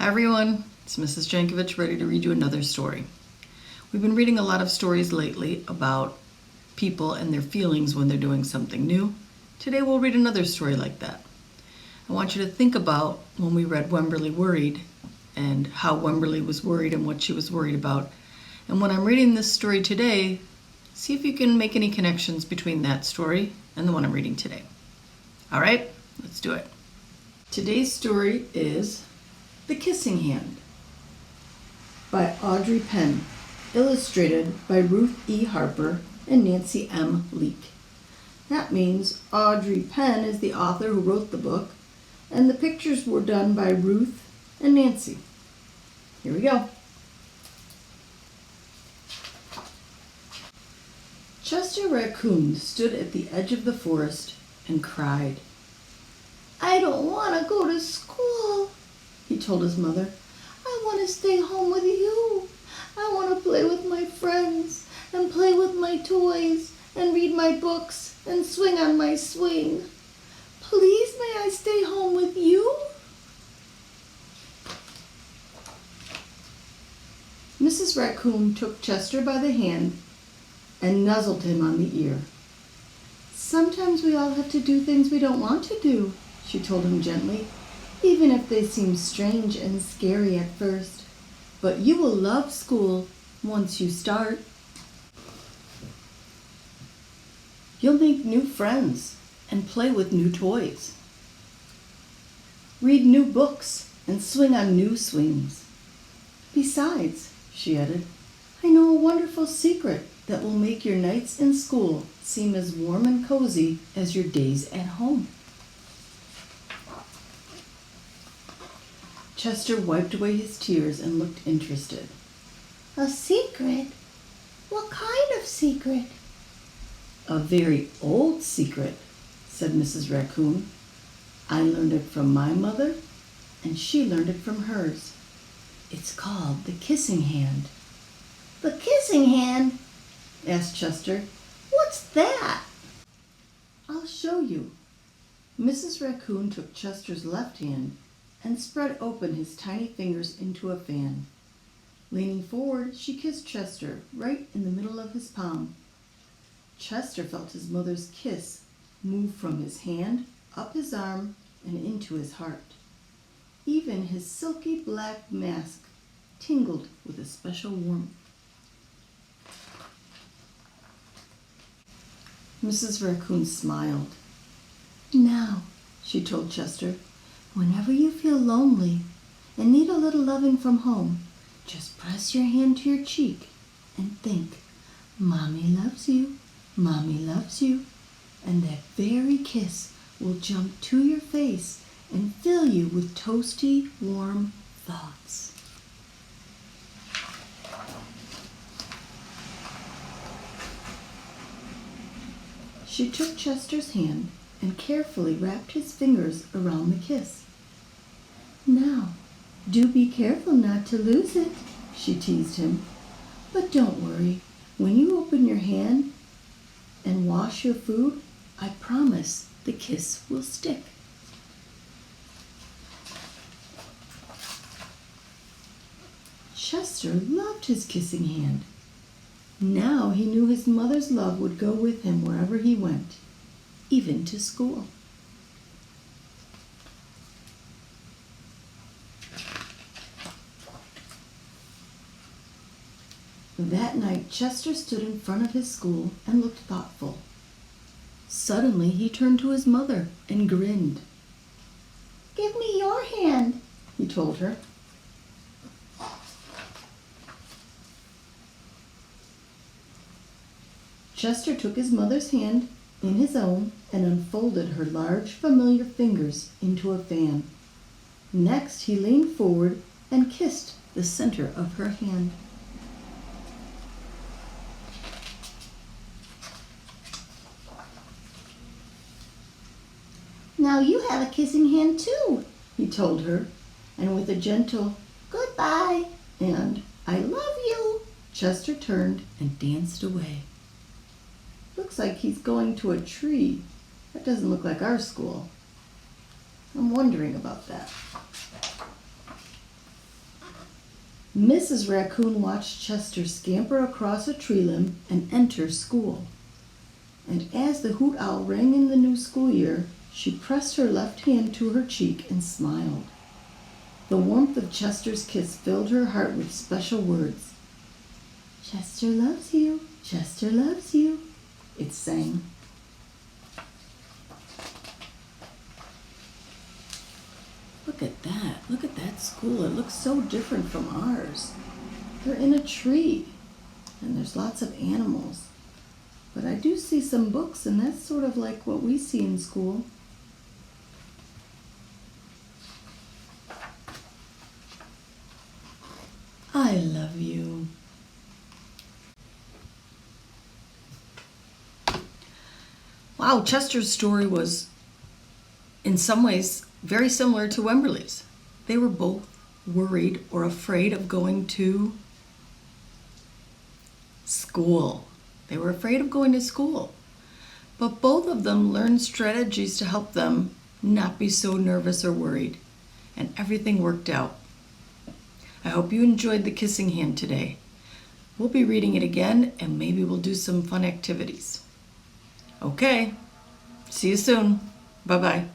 Hi everyone, it's Mrs. Jankovich ready to read you another story. We've been reading a lot of stories lately about people and their feelings when they're doing something new. Today we'll read another story like that. I want you to think about when we read Wemberly Worried and how Wemberly was worried and what she was worried about. And when I'm reading this story today, see if you can make any connections between that story and the one I'm reading today. All right, let's do it. Today's story is The Kissing Hand by Audrey Penn, illustrated by Ruth E. Harper and Nancy M. Leake. That means Audrey Penn is the author who wrote the book, and the pictures were done by Ruth and Nancy. Here we go. Chester Raccoon stood at the edge of the forest and cried. "I don't want to go to school," he told his mother. "I want to stay home with you. I want to play with my friends and play with my toys and read my books and swing on my swing. Please, may I stay home with you?" Mrs. Raccoon took Chester by the hand and nuzzled him on the ear. "Sometimes we all have to do things we don't want to do," she told him gently, "even if they seem strange and scary at first. But you will love school once you start. You'll make new friends and play with new toys. Read new books and swing on new swings. Besides," she added, "I know a wonderful secret that will make your nights in school seem as warm and cozy as your days at home." Chester wiped away his tears and looked interested. "A secret? What kind of secret?" "A very old secret," said Mrs. Raccoon. "I learned it from my mother, and she learned it from hers. It's called the kissing hand." "The kissing hand?" asked Chester. "What's that?" "I'll show you." Mrs. Raccoon took Chester's left hand and spread open his tiny fingers into a fan. Leaning forward, she kissed Chester right in the middle of his palm. Chester felt his mother's kiss move from his hand, up his arm, and into his heart. Even his silky black mask tingled with a special warmth. Mrs. Raccoon smiled. "Now," she told Chester, "whenever you feel lonely and need a little loving from home, just press your hand to your cheek and think, 'Mommy loves you, Mommy loves you,' and that very kiss will jump to your face and fill you with toasty, warm thoughts." She took Chester's hand and carefully wrapped his fingers around the kiss. "Now, do be careful not to lose it," she teased him. "But don't worry, when you open your hand and wash your food, I promise the kiss will stick." Chester loved his kissing hand. Now he knew his mother's love would go with him wherever he went, even to school. That night, Chester stood in front of his school and looked thoughtful. Suddenly, he turned to his mother and grinned. "Give me your hand," he told her. Chester took his mother's hand in his own and unfolded her large, familiar fingers into a fan. Next, he leaned forward and kissed the center of her hand. "Now you have a kissing hand too," he told her, and with a gentle "Goodbye" and "I love you," Chester turned and danced away. "Looks like he's going to a tree. That doesn't look like our school. I'm wondering about that." Mrs. Raccoon watched Chester scamper across a tree limb and enter school. And as the hoot owl rang in the new school year, she pressed her left hand to her cheek and smiled. The warmth of Chester's kiss filled her heart with special words. "Chester loves you, Chester loves you," it sang. Look at that. Look at that school. It looks so different from ours. They're in a tree, and there's lots of animals. But I do see some books, and that's sort of like what we see in school. I love you. Wow, Chester's story was, in some ways, very similar to Wemberley's. They were both worried or afraid of going to school. They were afraid of going to school. But both of them learned strategies to help them not be so nervous or worried. And everything worked out. I hope you enjoyed the kissing hand today. We'll be reading it again, and maybe we'll do some fun activities. Okay, see you soon. Bye-bye.